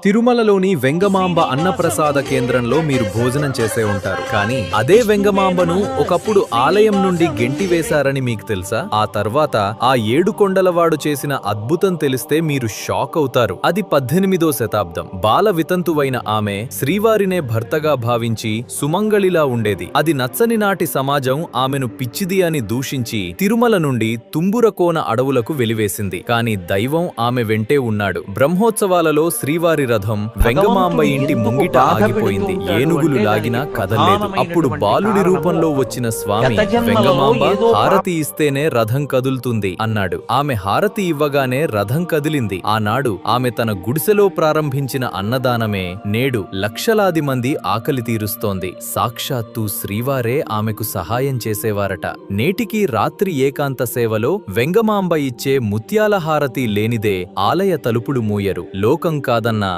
తిరుమలలోని వెంగమాంబ అన్నప్రసాద కేంద్రంలో మీరు భోజనం చేసే ఉంటారు. కానీ అదే వెంగమాంబను ఒకప్పుడు ఆలయం నుండి గెంటివేశారని మీకు తెలుసా? ఆ తర్వాత ఆ 7 కొండలవాడు చేసిన అద్భుతం తెలిస్తే మీరు షాక్ అవుతారు. అది 18వ శతాబ్దం. బాల వితంతువైన ఆమె శ్రీవారినే భర్తగా భావించి సుమంగళిలా ఉండేది. అది నచ్చని నాటి సమాజం ఆమెను పిచ్చిది అని దూషించి తిరుమల నుండి తుంబురకోన అడవులకు వెలివేసింది. కాని దైవం ఆమె వెంటే ఉన్నాడు. బ్రహ్మోత్సవాలలో శ్రీవారి రథం వెంగమాంబ ఇంటి ముంగిట ఆగిపోయింది. ఏనుగులు లాగినా కదల్లేదు. అప్పుడు బాలుడి రూపంలో వచ్చిన స్వామి వెంగమాంబ హారతి ఇస్తేనే రథం కదులుతుంది అన్నాడు. ఆమె హారతి ఇవ్వగానే రథం కదిలింది. ఆనాడు ఆమె తన గుడిసెలో ప్రారంభించిన అన్నదానమే నేడు లక్షలాది మంది ఆకలి తీరుస్తోంది. సాక్షాత్తు శ్రీవారే ఆమెకు సహాయం చేసేవారట. నేటికి రాత్రి ఏకాంత సేవలో వెంగమాంబ ఇచ్చే ముత్యాల హారతి లేనిదే ఆలయ తలుపులు మూయరు. లోకం కాదన్నా